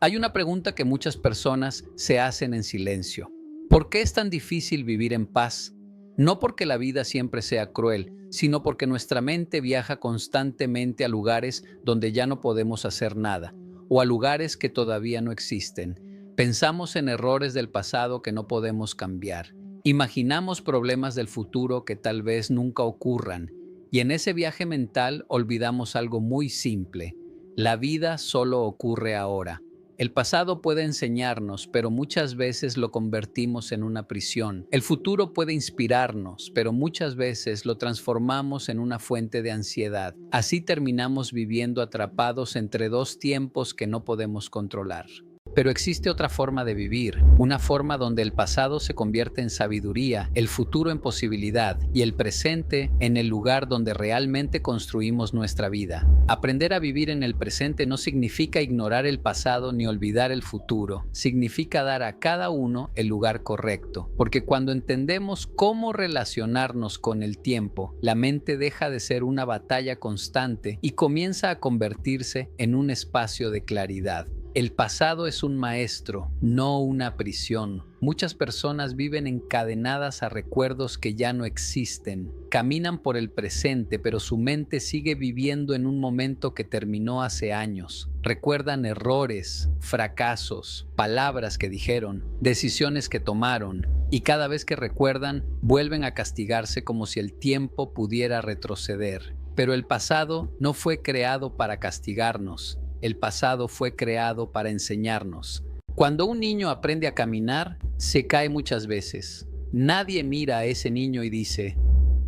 Hay una pregunta que muchas personas se hacen en silencio. ¿Por qué es tan difícil vivir en paz? No porque la vida siempre sea cruel, sino porque nuestra mente viaja constantemente a lugares donde ya no podemos hacer nada, o a lugares que todavía no existen. Pensamos en errores del pasado que no podemos cambiar. Imaginamos problemas del futuro que tal vez nunca ocurran. Y en ese viaje mental olvidamos algo muy simple. La vida solo ocurre ahora. El pasado puede enseñarnos, pero muchas veces lo convertimos en una prisión. El futuro puede inspirarnos, pero muchas veces lo transformamos en una fuente de ansiedad. Así terminamos viviendo atrapados entre dos tiempos que no podemos controlar. Pero existe otra forma de vivir, una forma donde el pasado se convierte en sabiduría, el futuro en posibilidad y el presente en el lugar donde realmente construimos nuestra vida. Aprender a vivir en el presente no significa ignorar el pasado ni olvidar el futuro, significa dar a cada uno el lugar correcto, porque cuando entendemos cómo relacionarnos con el tiempo, la mente deja de ser una batalla constante y comienza a convertirse en un espacio de claridad. El pasado es un maestro, no una prisión. Muchas personas viven encadenadas a recuerdos que ya no existen. Caminan por el presente, pero su mente sigue viviendo en un momento que terminó hace años. Recuerdan errores, fracasos, palabras que dijeron, decisiones que tomaron, y cada vez que recuerdan, vuelven a castigarse como si el tiempo pudiera retroceder. Pero el pasado no fue creado para castigarnos. El pasado fue creado para enseñarnos. Cuando un niño aprende a caminar, se cae muchas veces. Nadie mira a ese niño y dice,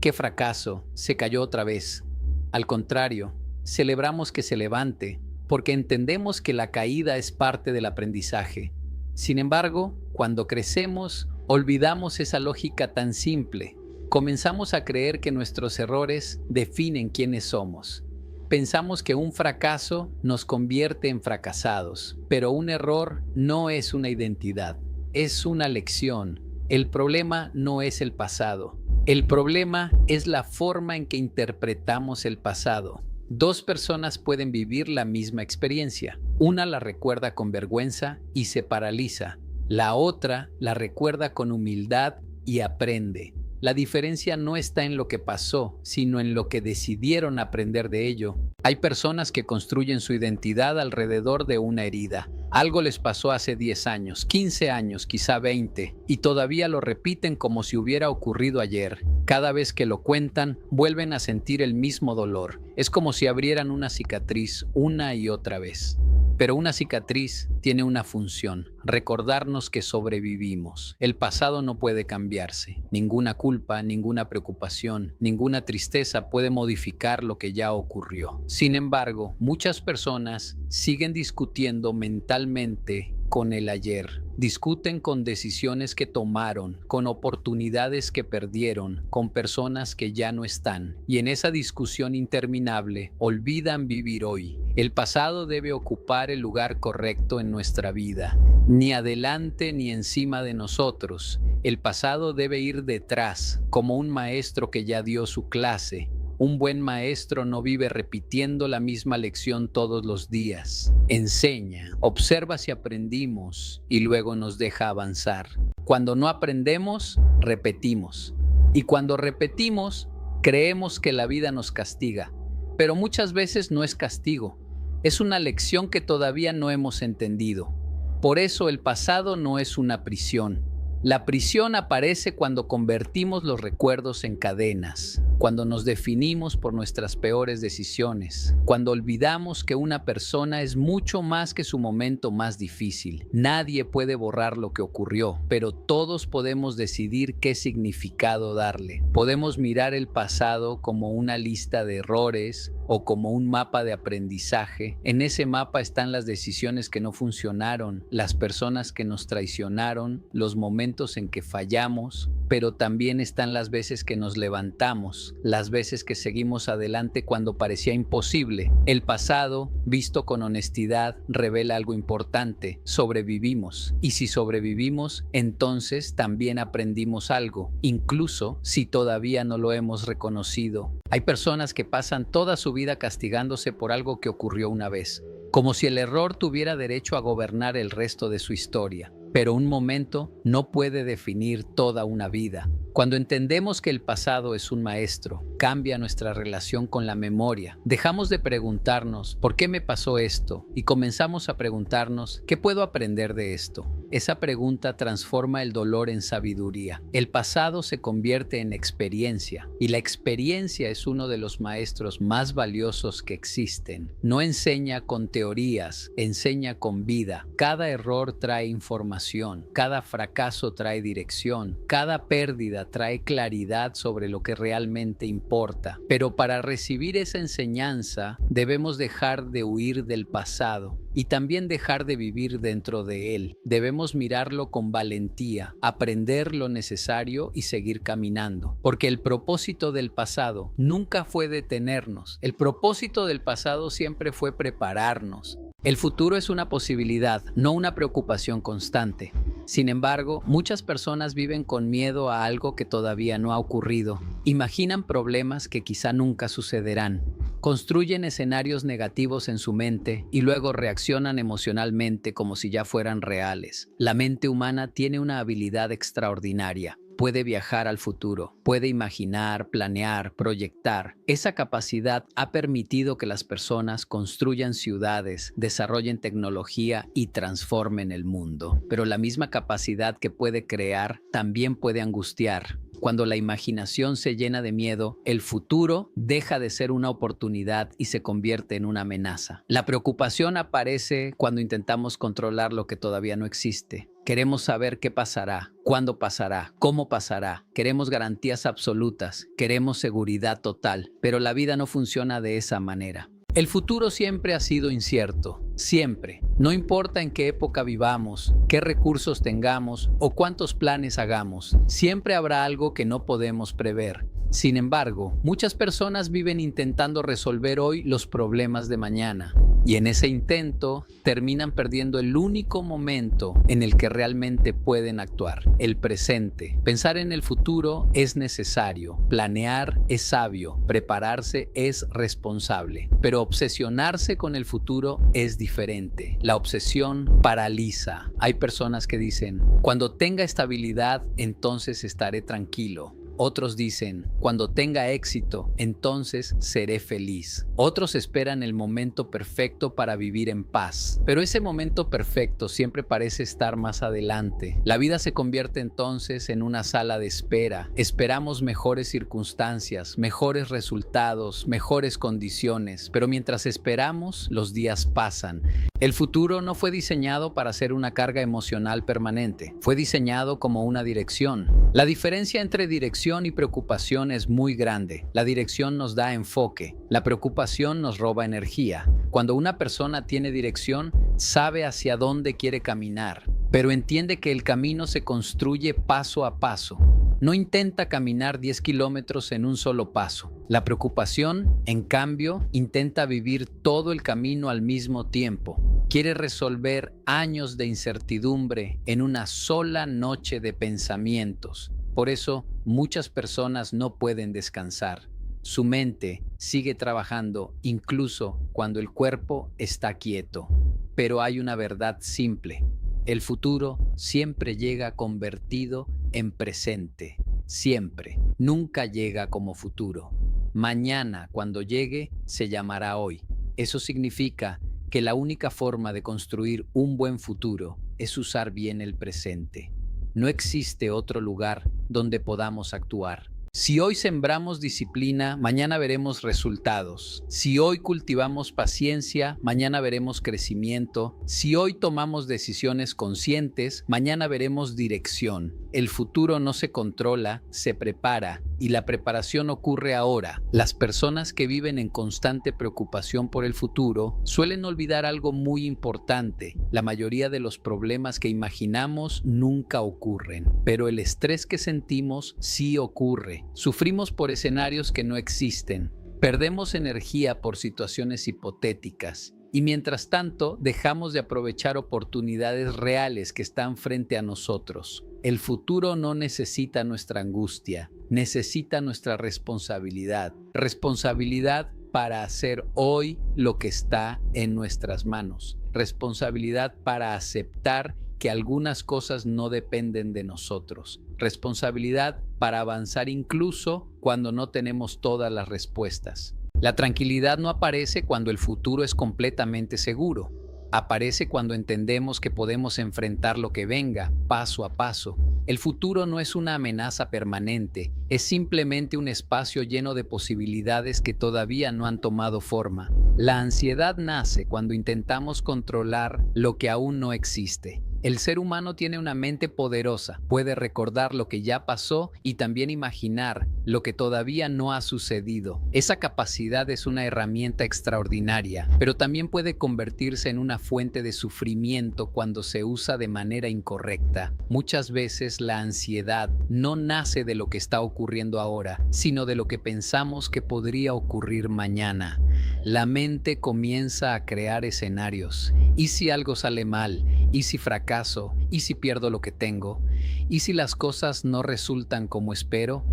¡qué fracaso! Se cayó otra vez. Al contrario, celebramos que se levante, porque entendemos que la caída es parte del aprendizaje. Sin embargo, cuando crecemos, olvidamos esa lógica tan simple. Comenzamos a creer que nuestros errores definen quiénes somos. Pensamos que un fracaso nos convierte en fracasados, pero un error no es una identidad, es una lección. El problema no es el pasado, el problema es la forma en que interpretamos el pasado. Dos personas pueden vivir la misma experiencia. Una la recuerda con vergüenza y se paraliza. La otra la recuerda con humildad y aprende. La diferencia no está en lo que pasó, sino en lo que decidieron aprender de ello. Hay personas que construyen su identidad alrededor de una herida. Algo les pasó hace 10 años, 15 años, quizá 20, y todavía lo repiten como si hubiera ocurrido ayer. Cada vez que lo cuentan, vuelven a sentir el mismo dolor. Es como si abrieran una cicatriz una y otra vez. Pero una cicatriz tiene una función, recordarnos que sobrevivimos. El pasado no puede cambiarse. Ninguna culpa, ninguna preocupación, ninguna tristeza puede modificar lo que ya ocurrió. Sin embargo, muchas personas siguen discutiendo mentalmente con el ayer. Discuten con decisiones que tomaron, con oportunidades que perdieron, con personas que ya no están. Y en esa discusión interminable, olvidan vivir hoy. El pasado debe ocupar el lugar correcto en nuestra vida, ni adelante ni encima de nosotros. El pasado debe ir detrás, como un maestro que ya dio su clase. Un buen maestro no vive repitiendo la misma lección todos los días. Enseña, observa si aprendimos y luego nos deja avanzar. Cuando no aprendemos, repetimos. Y cuando repetimos, creemos que la vida nos castiga. Pero muchas veces no es castigo. Es una lección que todavía no hemos entendido. Por eso el pasado no es una prisión. La prisión aparece cuando convertimos los recuerdos en cadenas, cuando nos definimos por nuestras peores decisiones, cuando olvidamos que una persona es mucho más que su momento más difícil. Nadie puede borrar lo que ocurrió, pero todos podemos decidir qué significado darle. Podemos mirar el pasado como una lista de errores o como un mapa de aprendizaje. En ese mapa están las decisiones que no funcionaron, las personas que nos traicionaron, los momentos en que fallamos, pero también están las veces que nos levantamos, las veces que seguimos adelante cuando parecía imposible. El pasado, visto con honestidad, revela algo importante: sobrevivimos. Y si sobrevivimos, entonces también aprendimos algo, incluso si todavía no lo hemos reconocido. Hay personas que pasan toda su vida castigándose por algo que ocurrió una vez. como si el error tuviera derecho a gobernar el resto de su historia. Pero un momento no puede definir toda una vida. Cuando entendemos que el pasado es un maestro, cambia nuestra relación con la memoria. Dejamos de preguntarnos ¿por qué me pasó esto? Y comenzamos a preguntarnos ¿qué puedo aprender de esto? Esa pregunta transforma el dolor en sabiduría. El pasado se convierte en experiencia y la experiencia es uno de los maestros más valiosos que existen. No enseña con teorías, enseña con vida. Cada error trae información, cada fracaso trae dirección, cada pérdida trae claridad sobre lo que realmente importa. Pero para recibir esa enseñanza debemos dejar de huir del pasado y también dejar de vivir dentro de él. Debemos mirarlo con valentía, aprender lo necesario y seguir caminando. Porque el propósito del pasado nunca fue detenernos. El propósito del pasado siempre fue prepararnos. El futuro es una posibilidad, no una preocupación constante. Sin embargo, muchas personas viven con miedo a algo que todavía no ha ocurrido. Imaginan problemas que quizá nunca sucederán. Construyen escenarios negativos en su mente y luego reaccionan emocionalmente como si ya fueran reales. La mente humana tiene una habilidad extraordinaria. Puede viajar al futuro, puede imaginar, planear, proyectar. Esa capacidad ha permitido que las personas construyan ciudades, desarrollen tecnología y transformen el mundo. Pero la misma capacidad que puede crear también puede angustiar. Cuando la imaginación se llena de miedo, el futuro deja de ser una oportunidad y se convierte en una amenaza. La preocupación aparece cuando intentamos controlar lo que todavía no existe. Queremos saber qué pasará, cuándo pasará, cómo pasará. Queremos garantías absolutas, queremos seguridad total, pero la vida no funciona de esa manera. El futuro siempre ha sido incierto, siempre. No importa en qué época vivamos, qué recursos tengamos o cuántos planes hagamos, siempre habrá algo que no podemos prever. Sin embargo, muchas personas viven intentando resolver hoy los problemas de mañana. Y en ese intento terminan perdiendo el único momento en el que realmente pueden actuar, el presente. Pensar en el futuro es necesario, planear es sabio, prepararse es responsable. Pero obsesionarse con el futuro es diferente. La obsesión paraliza. Hay personas que dicen, cuando tenga estabilidad, entonces estaré tranquilo. Otros dicen, cuando tenga éxito, entonces seré feliz. Otros esperan el momento perfecto para vivir en paz. Pero ese momento perfecto siempre parece estar más adelante. La vida se convierte entonces en una sala de espera. Esperamos mejores circunstancias, mejores resultados, mejores condiciones. Pero mientras esperamos, los días pasan. El futuro no fue diseñado para ser una carga emocional permanente. Fue diseñado como una dirección. La diferencia entre dirección y preocupación es muy grande. La dirección nos da enfoque. La preocupación nos roba energía. Cuando una persona tiene dirección, sabe hacia dónde quiere caminar, pero entiende que el camino se construye paso a paso. No intenta caminar 10 kilómetros en un solo paso. La preocupación, en cambio, intenta vivir todo el camino al mismo tiempo. Quiere resolver años de incertidumbre en una sola noche de pensamientos. Por eso, muchas personas no pueden descansar. Su mente sigue trabajando incluso cuando el cuerpo está quieto. Pero hay una verdad simple. El futuro siempre llega convertido en presente. Siempre. Nunca llega como futuro. Mañana, cuando llegue, se llamará hoy. Eso significa que la única forma de construir un buen futuro es usar bien el presente. No existe otro lugar donde podamos actuar. Si hoy sembramos disciplina, mañana veremos resultados. Si hoy cultivamos paciencia, mañana veremos crecimiento. Si hoy tomamos decisiones conscientes, mañana veremos dirección. El futuro no se controla, se prepara, y la preparación ocurre ahora. Las personas que viven en constante preocupación por el futuro suelen olvidar algo muy importante. La mayoría de los problemas que imaginamos nunca ocurren, pero el estrés que sentimos sí ocurre. Sufrimos por escenarios que no existen. Perdemos energía por situaciones hipotéticas. Y mientras tanto, dejamos de aprovechar oportunidades reales que están frente a nosotros. El futuro no necesita nuestra angustia, necesita nuestra responsabilidad. Responsabilidad para hacer hoy lo que está en nuestras manos. Responsabilidad para aceptar que algunas cosas no dependen de nosotros. Responsabilidad para avanzar incluso cuando no tenemos todas las respuestas. La tranquilidad no aparece cuando el futuro es completamente seguro. Aparece cuando entendemos que podemos enfrentar lo que venga, paso a paso. El futuro no es una amenaza permanente, es simplemente un espacio lleno de posibilidades que todavía no han tomado forma. La ansiedad nace cuando intentamos controlar lo que aún no existe. El ser humano tiene una mente poderosa, puede recordar lo que ya pasó y también imaginar lo que todavía no ha sucedido. Esa capacidad es una herramienta extraordinaria, pero también puede convertirse en una fuente de sufrimiento cuando se usa de manera incorrecta. Muchas veces la ansiedad no nace de lo que está ocurriendo ahora, sino de lo que pensamos que podría ocurrir mañana. La mente comienza a crear escenarios. ¿Y si algo sale mal? ¿Y si fracaso? ¿Y si pierdo lo que tengo? ¿Y si las cosas no resultan como espero?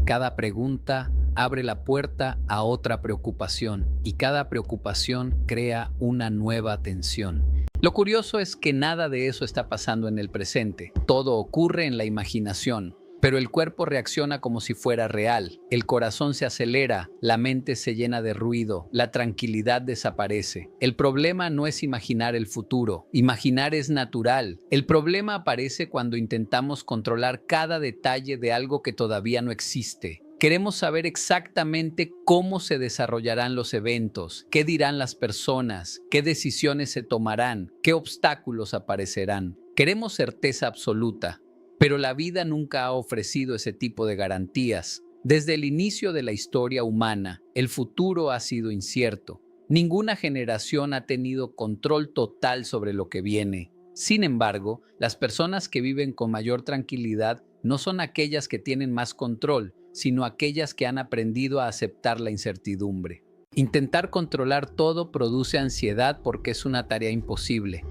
Cada pregunta abre la puerta a otra preocupación y cada preocupación crea una nueva tensión. Lo curioso es que nada de eso está pasando en el presente. Todo ocurre en la imaginación. Pero el cuerpo reacciona como si fuera real, el corazón se acelera, la mente se llena de ruido, la tranquilidad desaparece. El problema no es imaginar el futuro, imaginar es natural. El problema aparece cuando intentamos controlar cada detalle de algo que todavía no existe. Queremos saber exactamente cómo se desarrollarán los eventos, qué dirán las personas, qué decisiones se tomarán, qué obstáculos aparecerán. Queremos certeza absoluta. Pero la vida nunca ha ofrecido ese tipo de garantías. Desde el inicio de la historia humana, el futuro ha sido incierto. Ninguna generación ha tenido control total sobre lo que viene. Sin embargo, las personas que viven con mayor tranquilidad no son aquellas que tienen más control, sino aquellas que han aprendido a aceptar la incertidumbre. Intentar controlar todo produce ansiedad porque es una tarea imposible.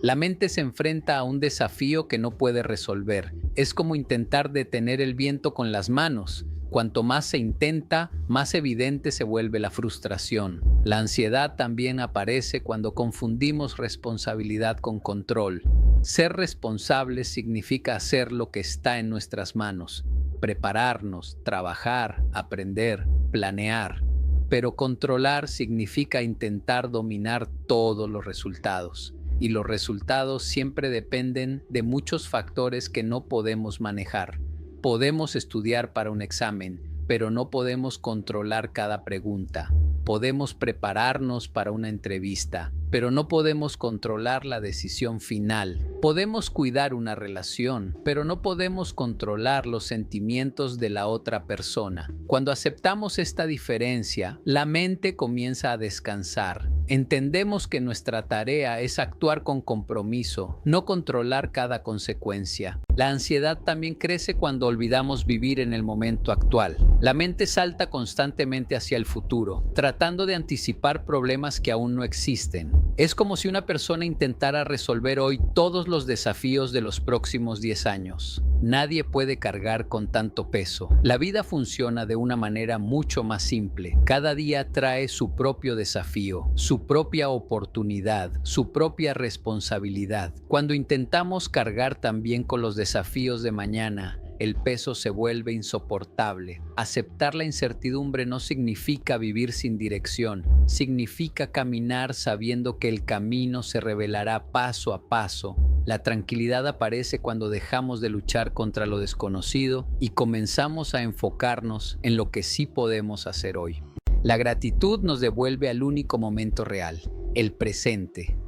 La mente se enfrenta a un desafío que no puede resolver. Es como intentar detener el viento con las manos. Cuanto más se intenta, más evidente se vuelve la frustración. La ansiedad también aparece cuando confundimos responsabilidad con control. Ser responsables significa hacer lo que está en nuestras manos. Prepararnos, trabajar, aprender, planear. Pero controlar significa intentar dominar todos los resultados. Y los resultados siempre dependen de muchos factores que no podemos manejar. Podemos estudiar para un examen, pero no podemos controlar cada pregunta. Podemos prepararnos para una entrevista, pero no podemos controlar la decisión final. Podemos cuidar una relación, pero no podemos controlar los sentimientos de la otra persona. Cuando aceptamos esta diferencia, la mente comienza a descansar. Entendemos que nuestra tarea es actuar con compromiso, no controlar cada consecuencia. La ansiedad también crece cuando olvidamos vivir en el momento actual. La mente salta constantemente hacia el futuro, tratando de anticipar problemas que aún no existen. Es como si una persona intentara resolver hoy todos los desafíos de los próximos 10 años. Nadie puede cargar con tanto peso. La vida funciona de una manera mucho más simple. Cada día trae su propio desafío, su propia oportunidad, su propia responsabilidad. Cuando intentamos cargar también con los desafíos de mañana, el peso se vuelve insoportable. Aceptar la incertidumbre no significa vivir sin dirección, significa caminar sabiendo que el camino se revelará paso a paso. La tranquilidad aparece cuando dejamos de luchar contra lo desconocido y comenzamos a enfocarnos en lo que sí podemos hacer hoy. La gratitud nos devuelve al único momento real, el presente.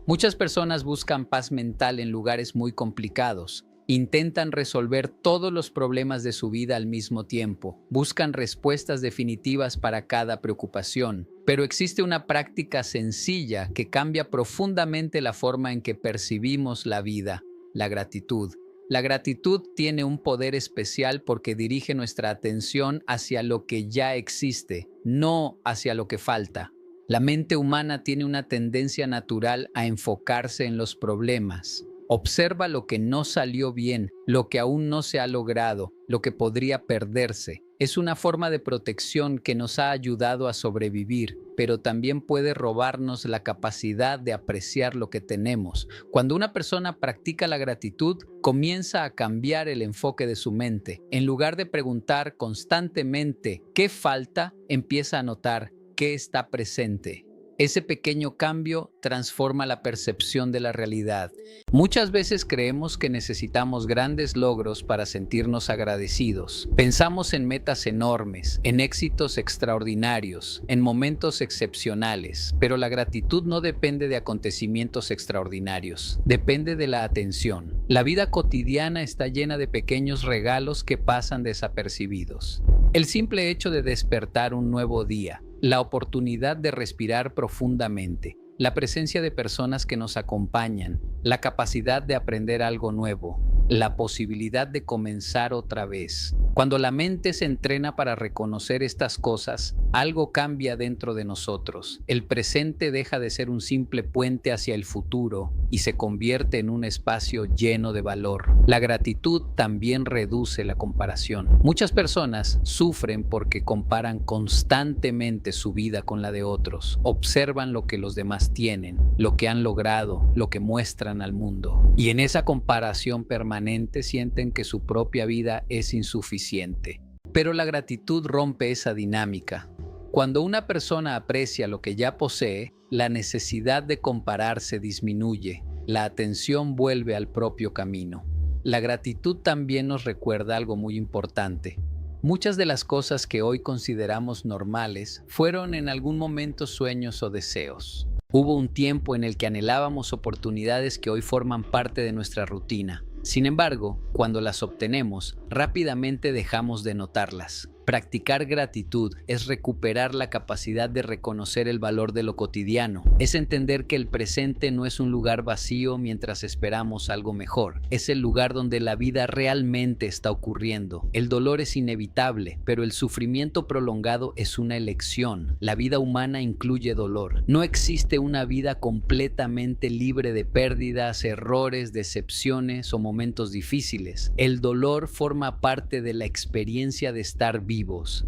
Muchas personas buscan paz mental en lugares muy complicados. Intentan resolver todos los problemas de su vida al mismo tiempo. Buscan respuestas definitivas para cada preocupación. Pero existe una práctica sencilla que cambia profundamente la forma en que percibimos la vida: la gratitud. La gratitud tiene un poder especial porque dirige nuestra atención hacia lo que ya existe, no hacia lo que falta. La mente humana tiene una tendencia natural a enfocarse en los problemas. Observa lo que no salió bien, lo que aún no se ha logrado, lo que podría perderse. Es una forma de protección que nos ha ayudado a sobrevivir, pero también puede robarnos la capacidad de apreciar lo que tenemos. Cuando una persona practica la gratitud, comienza a cambiar el enfoque de su mente. En lugar de preguntar constantemente ¿qué falta?, empieza a notar ¿qué está presente? Ese pequeño cambio transforma la percepción de la realidad. Muchas veces creemos que necesitamos grandes logros para sentirnos agradecidos. Pensamos en metas enormes, en éxitos extraordinarios, en momentos excepcionales, pero la gratitud no depende de acontecimientos extraordinarios, depende de la atención. La vida cotidiana está llena de pequeños regalos que pasan desapercibidos. El simple hecho de despertar un nuevo día, la oportunidad de respirar profundamente, la presencia de personas que nos acompañan, la capacidad de aprender algo nuevo, la posibilidad de comenzar otra vez. Cuando la mente se entrena para reconocer estas cosas, algo cambia dentro de nosotros. El presente deja de ser un simple puente hacia el futuro y se convierte en un espacio lleno de valor. La gratitud también reduce la comparación. Muchas personas sufren porque comparan constantemente su vida con la de otros. Observan lo que los demás tienen, lo que han logrado, lo que muestran al mundo. Y en esa comparación permanente sienten que su propia vida es insuficiente. Pero la gratitud rompe esa dinámica. Cuando una persona aprecia lo que ya posee, la necesidad de compararse disminuye. La atención vuelve al propio camino. La gratitud también nos recuerda algo muy importante. Muchas de las cosas que hoy consideramos normales fueron en algún momento sueños o deseos. Hubo un tiempo en el que anhelábamos oportunidades que hoy forman parte de nuestra rutina. Sin embargo, cuando las obtenemos, rápidamente dejamos de notarlas. Practicar gratitud es recuperar la capacidad de reconocer el valor de lo cotidiano. Es entender que el presente no es un lugar vacío mientras esperamos algo mejor. Es el lugar donde la vida realmente está ocurriendo. El dolor es inevitable, pero el sufrimiento prolongado es una elección. La vida humana incluye dolor. No existe una vida completamente libre de pérdidas, errores, decepciones o momentos difíciles. El dolor forma parte de la experiencia de estar vivos.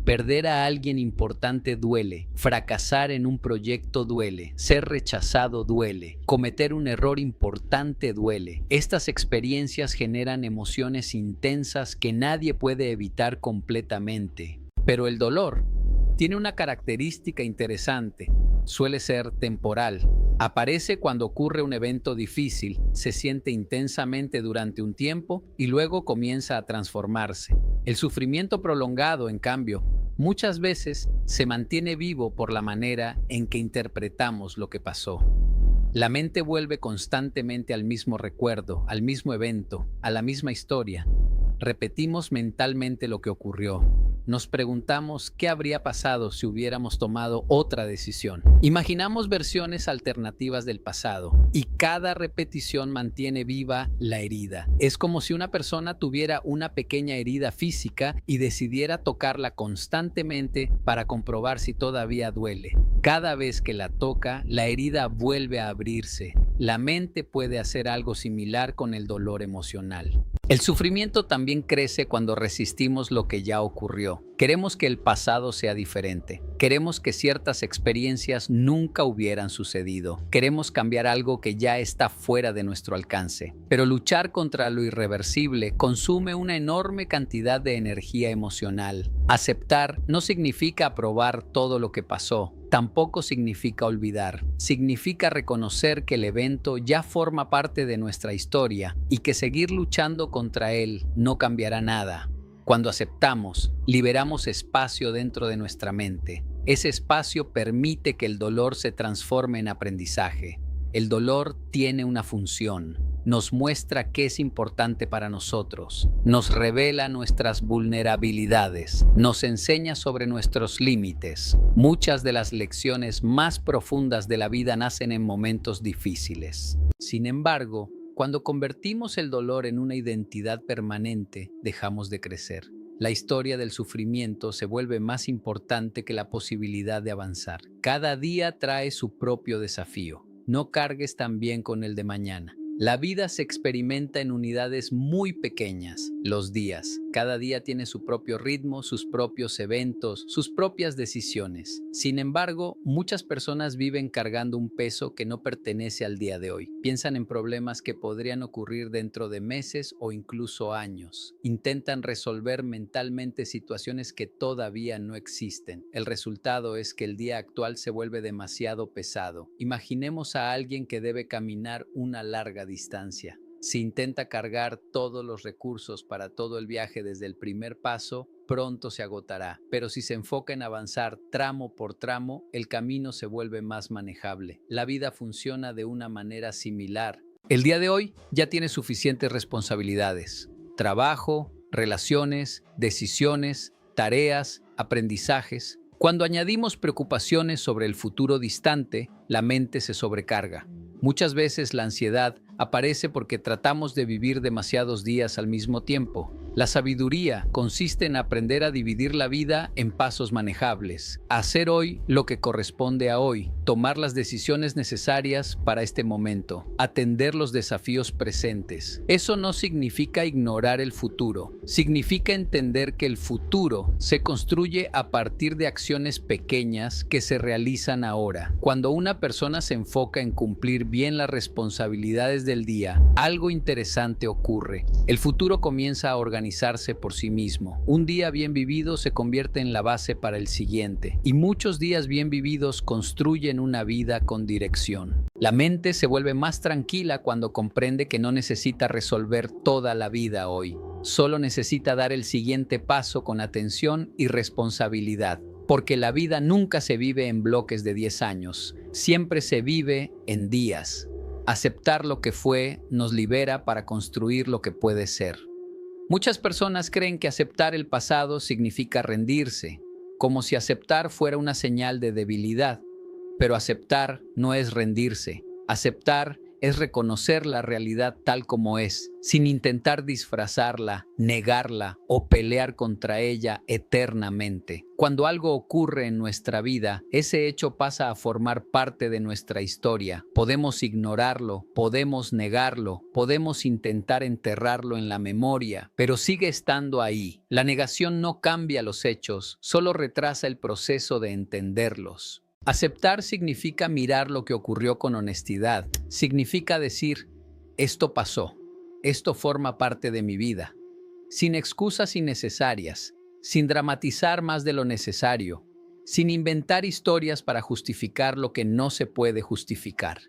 Perder a alguien importante duele, fracasar en un proyecto duele, ser rechazado duele, cometer un error importante duele. Estas experiencias generan emociones intensas que nadie puede evitar completamente. Pero el dolor tiene una característica interesante. Suele ser temporal. Aparece cuando ocurre un evento difícil, se siente intensamente durante un tiempo y luego comienza a transformarse. El sufrimiento prolongado, en cambio, muchas veces se mantiene vivo por la manera en que interpretamos lo que pasó. La mente vuelve constantemente al mismo recuerdo, al mismo evento, a la misma historia. Repetimos mentalmente lo que ocurrió. Nos preguntamos qué habría pasado si hubiéramos tomado otra decisión. Imaginamos versiones alternativas del pasado y cada repetición mantiene viva la herida. Es como si una persona tuviera una pequeña herida física y decidiera tocarla constantemente para comprobar si todavía duele. Cada vez que la toca, la herida vuelve a abrirse. La mente puede hacer algo similar con el dolor emocional. El sufrimiento también crece cuando resistimos lo que ya ocurrió. Queremos que el pasado sea diferente. Queremos que ciertas experiencias nunca hubieran sucedido. Queremos cambiar algo que ya está fuera de nuestro alcance. Pero luchar contra lo irreversible consume una enorme cantidad de energía emocional. Aceptar no significa aprobar todo lo que pasó. Tampoco significa olvidar. Significa reconocer que el evento ya forma parte de nuestra historia y que seguir luchando contra él no cambiará nada. Cuando aceptamos, liberamos espacio dentro de nuestra mente. Ese espacio permite que el dolor se transforme en aprendizaje. El dolor tiene una función. Nos muestra qué es importante para nosotros, nos revela nuestras vulnerabilidades, nos enseña sobre nuestros límites. Muchas de las lecciones más profundas de la vida nacen en momentos difíciles. Sin embargo, cuando convertimos el dolor en una identidad permanente, dejamos de crecer. La historia del sufrimiento se vuelve más importante que la posibilidad de avanzar. Cada día trae su propio desafío. No cargues también con el de mañana. La vida se experimenta en unidades muy pequeñas, los días. Cada día tiene su propio ritmo, sus propios eventos, sus propias decisiones. Sin embargo, muchas personas viven cargando un peso que no pertenece al día de hoy. Piensan en problemas que podrían ocurrir dentro de meses o incluso años. Intentan resolver mentalmente situaciones que todavía no existen. El resultado es que el día actual se vuelve demasiado pesado. Imaginemos a alguien que debe caminar una larga distancia. Si intenta cargar todos los recursos para todo el viaje desde el primer paso, pronto se agotará. Pero si se enfoca en avanzar tramo por tramo, el camino se vuelve más manejable. La vida funciona de una manera similar. El día de hoy ya tiene suficientes responsabilidades: trabajo, relaciones, decisiones, tareas, aprendizajes. Cuando añadimos preocupaciones sobre el futuro distante, la mente se sobrecarga. Muchas veces la ansiedad aparece porque tratamos de vivir demasiados días al mismo tiempo. La sabiduría consiste en aprender a dividir la vida en pasos manejables, hacer hoy lo que corresponde a hoy, tomar las decisiones necesarias para este momento, atender los desafíos presentes. Eso no significa ignorar el futuro, significa entender que el futuro se construye a partir de acciones pequeñas que se realizan ahora. Cuando una persona se enfoca en cumplir bien las responsabilidades del día, algo interesante ocurre. El futuro comienza a organizarse por sí mismo. Un día bien vivido se convierte en la base para el siguiente, y muchos días bien vividos construyen una vida con dirección. La mente se vuelve más tranquila cuando comprende que no necesita resolver toda la vida hoy. Solo necesita dar el siguiente paso con atención y responsabilidad. Porque la vida nunca se vive en bloques de 10 años, siempre se vive en días. Aceptar lo que fue nos libera para construir lo que puede ser. Muchas personas creen que aceptar el pasado significa rendirse, como si aceptar fuera una señal de debilidad. Pero aceptar no es rendirse. Aceptar es reconocer la realidad tal como es, sin intentar disfrazarla, negarla o pelear contra ella eternamente. Cuando algo ocurre en nuestra vida, ese hecho pasa a formar parte de nuestra historia. Podemos ignorarlo, podemos negarlo, podemos intentar enterrarlo en la memoria, pero sigue estando ahí. La negación no cambia los hechos, solo retrasa el proceso de entenderlos. Aceptar significa mirar lo que ocurrió con honestidad. Significa decir, esto pasó, esto forma parte de mi vida, sin excusas innecesarias, sin dramatizar más de lo necesario, sin inventar historias para justificar lo que no se puede justificar.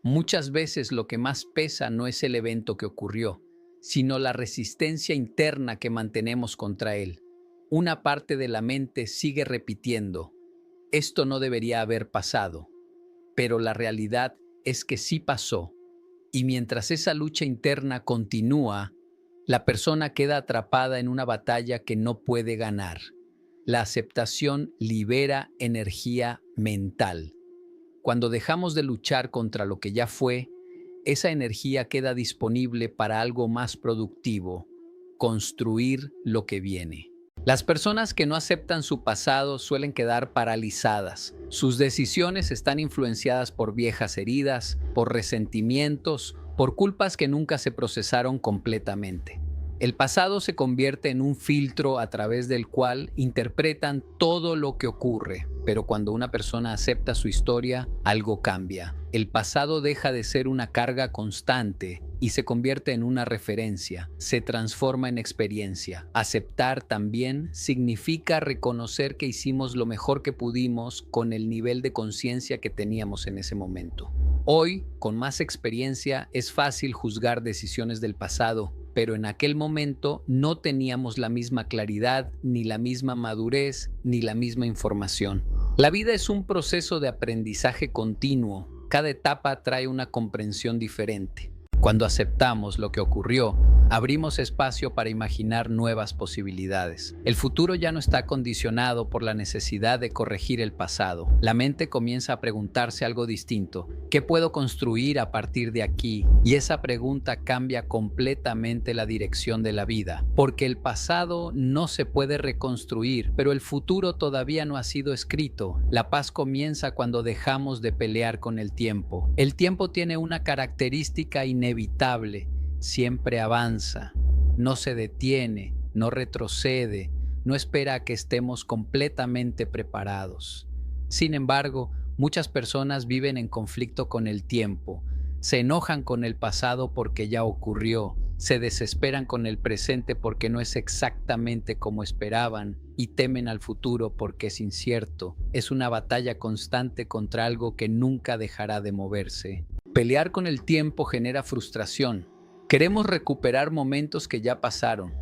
Muchas veces lo que más pesa no es el evento que ocurrió, sino la resistencia interna que mantenemos contra él. Una parte de la mente sigue repitiendo, esto no debería haber pasado, pero la realidad es que sí pasó, y mientras esa lucha interna continúa, la persona queda atrapada en una batalla que no puede ganar. La aceptación libera energía mental. Cuando dejamos de luchar contra lo que ya fue, esa energía queda disponible para algo más productivo, construir lo que viene. Las personas que no aceptan su pasado suelen quedar paralizadas. Sus decisiones están influenciadas por viejas heridas, por resentimientos, por culpas que nunca se procesaron completamente. El pasado se convierte en un filtro a través del cual interpretan todo lo que ocurre, pero cuando una persona acepta su historia, algo cambia. El pasado deja de ser una carga constante y se convierte en una referencia, se transforma en experiencia. Aceptar también significa reconocer que hicimos lo mejor que pudimos con el nivel de conciencia que teníamos en ese momento. Hoy, con más experiencia, es fácil juzgar decisiones del pasado, pero en aquel momento no teníamos la misma claridad, ni la misma madurez, ni la misma información. La vida es un proceso de aprendizaje continuo. Cada etapa trae una comprensión diferente. Cuando aceptamos lo que ocurrió, Abrimos espacio para imaginar nuevas posibilidades. El futuro ya no está condicionado por la necesidad de corregir el pasado. La mente comienza a preguntarse algo distinto. ¿Qué puedo construir a partir de aquí? Y esa pregunta cambia completamente la dirección de la vida, porque el pasado no se puede reconstruir, pero el futuro todavía no ha sido escrito. La paz comienza cuando dejamos de pelear con el tiempo. El tiempo tiene una característica inevitable: siempre avanza, no se detiene, no retrocede, no espera a que estemos completamente preparados. Sin embargo, muchas personas viven en conflicto con el tiempo, se enojan con el pasado porque ya ocurrió, se desesperan con el presente porque no es exactamente como esperaban y temen al futuro porque es incierto. Es una batalla constante contra algo que nunca dejará de moverse. Pelear con el tiempo genera frustración. Queremos recuperar momentos que ya pasaron.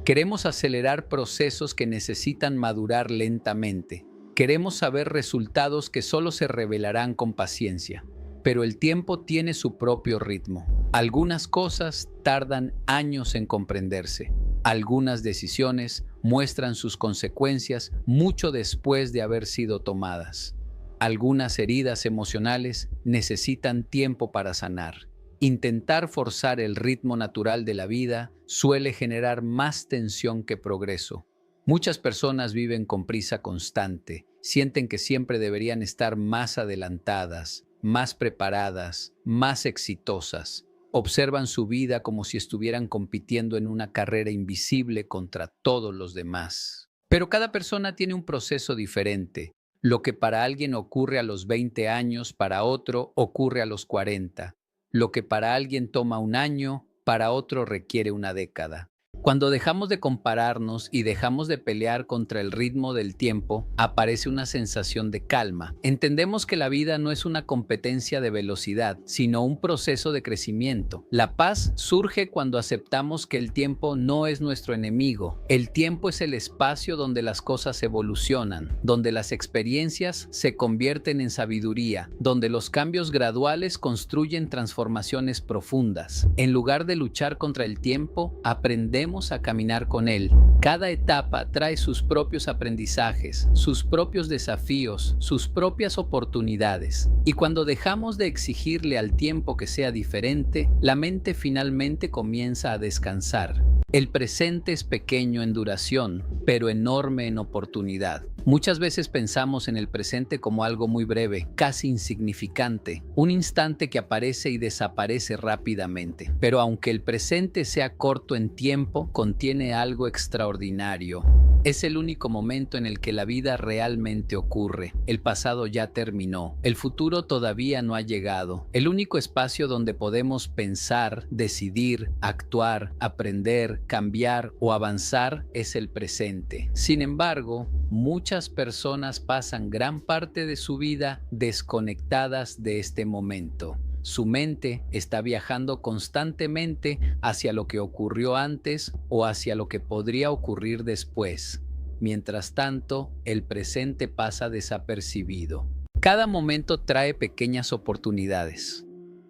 Queremos acelerar procesos que necesitan madurar lentamente. Queremos saber resultados que solo se revelarán con paciencia. Pero el tiempo tiene su propio ritmo. Algunas cosas tardan años en comprenderse. Algunas decisiones muestran sus consecuencias mucho después de haber sido tomadas. Algunas heridas emocionales necesitan tiempo para sanar. Intentar forzar el ritmo natural de la vida suele generar más tensión que progreso. Muchas personas viven con prisa constante, sienten que siempre deberían estar más adelantadas, más preparadas, más exitosas. Observan su vida como si estuvieran compitiendo en una carrera invisible contra todos los demás. Pero cada persona tiene un proceso diferente. Lo que para alguien ocurre a los 20 años, para otro ocurre a los 40. Lo que para alguien toma un año, para otro requiere una década. Cuando dejamos de compararnos y dejamos de pelear contra el ritmo del tiempo, aparece una sensación de calma. Entendemos que la vida no es una competencia de velocidad, sino un proceso de crecimiento. La paz surge cuando aceptamos que el tiempo no es nuestro enemigo. El tiempo es el espacio donde las cosas evolucionan, donde las experiencias se convierten en sabiduría, donde los cambios graduales construyen transformaciones profundas. En lugar de luchar contra el tiempo, aprendemos a caminar con él. Cada etapa trae sus propios aprendizajes, sus propios desafíos, sus propias oportunidades. Y cuando dejamos de exigirle al tiempo que sea diferente, la mente finalmente comienza a descansar. El presente es pequeño en duración, pero enorme en oportunidad. Muchas veces pensamos en el presente como algo muy breve, casi insignificante, un instante que aparece y desaparece rápidamente. Pero aunque el presente sea corto en tiempo, contiene algo extraordinario. Es el único momento en el que la vida realmente ocurre. El pasado ya terminó. El futuro todavía no ha llegado. El único espacio donde podemos pensar, decidir, actuar, aprender, cambiar o avanzar es el presente. Sin embargo, muchas personas pasan gran parte de su vida desconectadas de este momento. Su mente está viajando constantemente hacia lo que ocurrió antes o hacia lo que podría ocurrir después. Mientras tanto, el presente pasa desapercibido. Cada momento trae pequeñas oportunidades.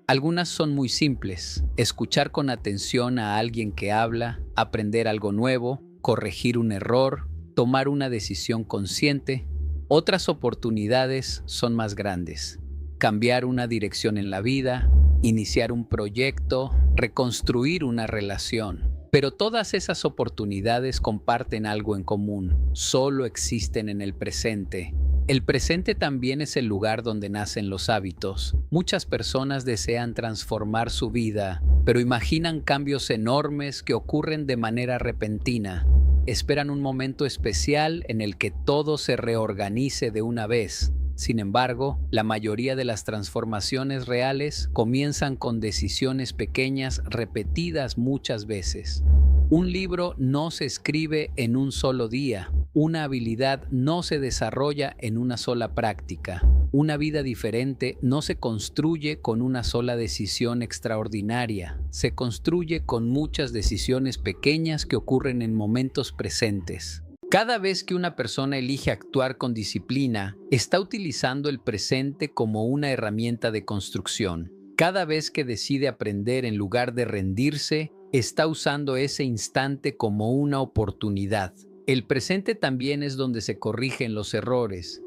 Algunas son muy simples: escuchar con atención a alguien que habla, aprender algo nuevo, corregir un error, tomar una decisión consciente. Otras oportunidades son más grandes: cambiar una dirección en la vida, iniciar un proyecto, reconstruir una relación. Pero todas esas oportunidades comparten algo en común: solo existen en el presente. El presente también es el lugar donde nacen los hábitos. Muchas personas desean transformar su vida, pero imaginan cambios enormes que ocurren de manera repentina. Esperan un momento especial en el que todo se reorganice de una vez. Sin embargo, la mayoría de las transformaciones reales comienzan con decisiones pequeñas repetidas muchas veces. Un libro no se escribe en un solo día. Una habilidad no se desarrolla en una sola práctica. Una vida diferente no se construye con una sola decisión extraordinaria. Se construye con muchas decisiones pequeñas que ocurren en momentos presentes. Cada vez que una persona elige actuar con disciplina, está utilizando el presente como una herramienta de construcción. Cada vez que decide aprender en lugar de rendirse, está usando ese instante como una oportunidad. El presente también es donde se corrigen los errores.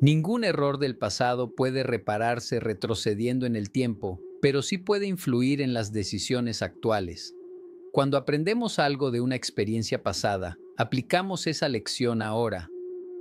Ningún error del pasado puede repararse retrocediendo en el tiempo, pero sí puede influir en las decisiones actuales. Cuando aprendemos algo de una experiencia pasada, aplicamos esa lección ahora.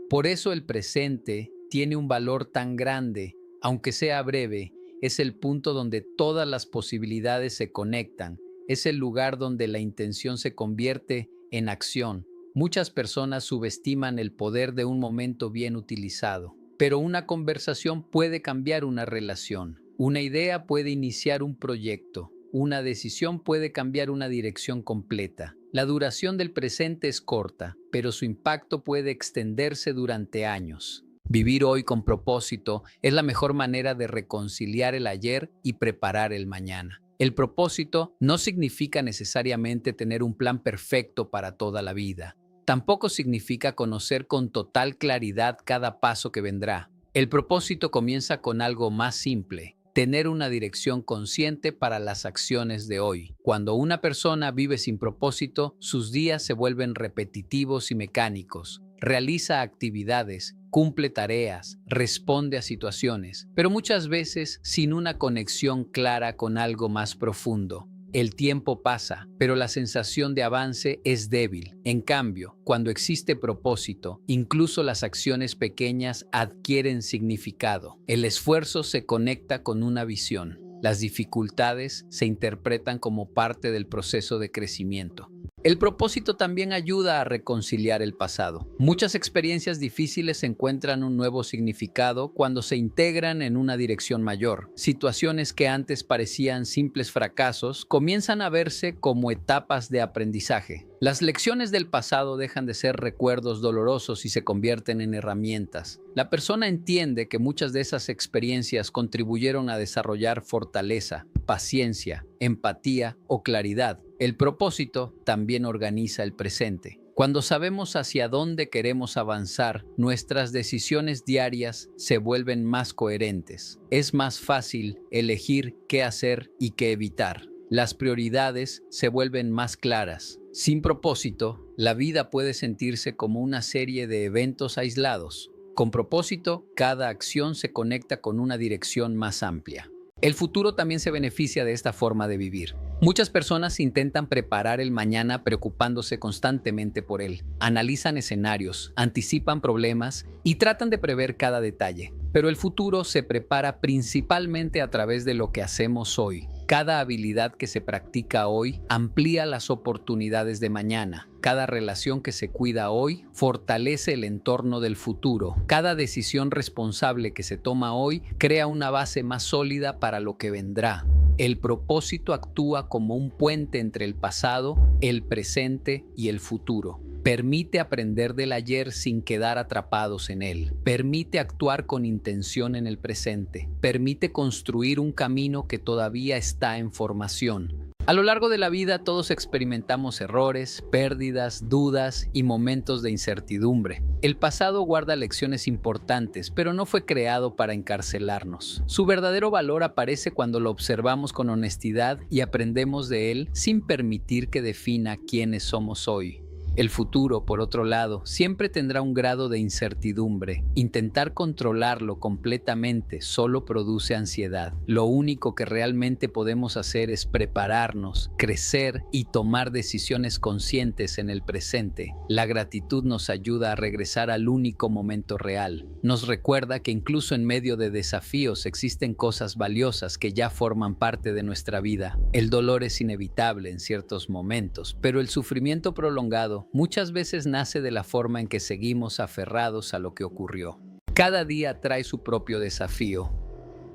Por eso el presente tiene un valor tan grande, aunque sea breve, es el punto donde todas las posibilidades se conectan, es el lugar donde la intención se convierte en acción. Muchas personas subestiman el poder de un momento bien utilizado, pero una conversación puede cambiar una relación, una idea puede iniciar un proyecto, una decisión puede cambiar una dirección completa. La duración del presente es corta, pero su impacto puede extenderse durante años. Vivir hoy con propósito es la mejor manera de reconciliar el ayer y preparar el mañana. El propósito no significa necesariamente tener un plan perfecto para toda la vida. Tampoco significa conocer con total claridad cada paso que vendrá. El propósito comienza con algo más simple: tener una dirección consciente para las acciones de hoy. Cuando una persona vive sin propósito, sus días se vuelven repetitivos y mecánicos. Realiza actividades, cumple tareas, responde a situaciones, pero muchas veces sin una conexión clara con algo más profundo. El tiempo pasa, pero la sensación de avance es débil. En cambio, cuando existe propósito, incluso las acciones pequeñas adquieren significado. El esfuerzo se conecta con una visión. Las dificultades se interpretan como parte del proceso de crecimiento. El propósito también ayuda a reconciliar el pasado. Muchas experiencias difíciles encuentran un nuevo significado cuando se integran en una dirección mayor. Situaciones que antes parecían simples fracasos comienzan a verse como etapas de aprendizaje. Las lecciones del pasado dejan de ser recuerdos dolorosos y se convierten en herramientas. La persona entiende que muchas de esas experiencias contribuyeron a desarrollar fortaleza, paciencia, empatía o claridad. El propósito también organiza el presente. Cuando sabemos hacia dónde queremos avanzar, nuestras decisiones diarias se vuelven más coherentes. Es más fácil elegir qué hacer y qué evitar. Las prioridades se vuelven más claras. Sin propósito, la vida puede sentirse como una serie de eventos aislados. Con propósito, cada acción se conecta con una dirección más amplia. El futuro también se beneficia de esta forma de vivir. Muchas personas intentan preparar el mañana preocupándose constantemente por él. Analizan escenarios, anticipan problemas y tratan de prever cada detalle. Pero el futuro se prepara principalmente a través de lo que hacemos hoy. Cada habilidad que se practica hoy amplía las oportunidades de mañana. Cada relación que se cuida hoy fortalece el entorno del futuro. Cada decisión responsable que se toma hoy crea una base más sólida para lo que vendrá. El propósito actúa como un puente entre el pasado, el presente y el futuro. Permite aprender del ayer sin quedar atrapados en él. Permite actuar con intención en el presente. Permite construir un camino que todavía está en formación. A lo largo de la vida todos experimentamos errores, pérdidas, dudas y momentos de incertidumbre. El pasado guarda lecciones importantes, pero no fue creado para encarcelarnos. Su verdadero valor aparece cuando lo observamos con honestidad y aprendemos de él sin permitir que defina quiénes somos hoy. El futuro, por otro lado, siempre tendrá un grado de incertidumbre. Intentar controlarlo completamente solo produce ansiedad. Lo único que realmente podemos hacer es prepararnos, crecer y tomar decisiones conscientes en el presente. La gratitud nos ayuda a regresar al único momento real. Nos recuerda que incluso en medio de desafíos existen cosas valiosas que ya forman parte de nuestra vida. El dolor es inevitable en ciertos momentos, pero el sufrimiento prolongado muchas veces nace de la forma en que seguimos aferrados a lo que ocurrió. Cada día trae su propio desafío.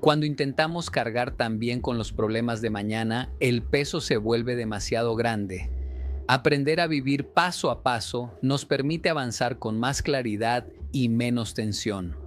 Cuando intentamos cargar también con los problemas de mañana, el peso se vuelve demasiado grande. Aprender a vivir paso a paso nos permite avanzar con más claridad y menos tensión.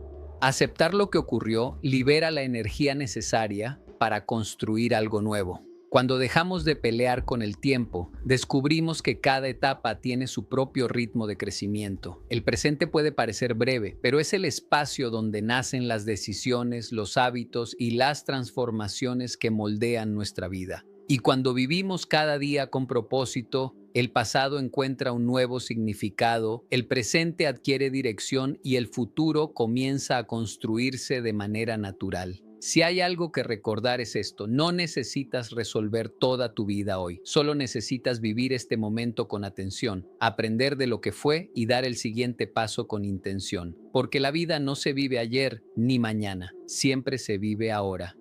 Aceptar lo que ocurrió libera la energía necesaria para construir algo nuevo. Cuando dejamos de pelear con el tiempo, descubrimos que cada etapa tiene su propio ritmo de crecimiento. El presente puede parecer breve, pero es el espacio donde nacen las decisiones, los hábitos y las transformaciones que moldean nuestra vida. Y cuando vivimos cada día con propósito, el pasado encuentra un nuevo significado, el presente adquiere dirección y el futuro comienza a construirse de manera natural. Si hay algo que recordar es esto: no necesitas resolver toda tu vida hoy, solo necesitas vivir este momento con atención, aprender de lo que fue y dar el siguiente paso con intención, porque la vida no se vive ayer ni mañana, siempre se vive ahora.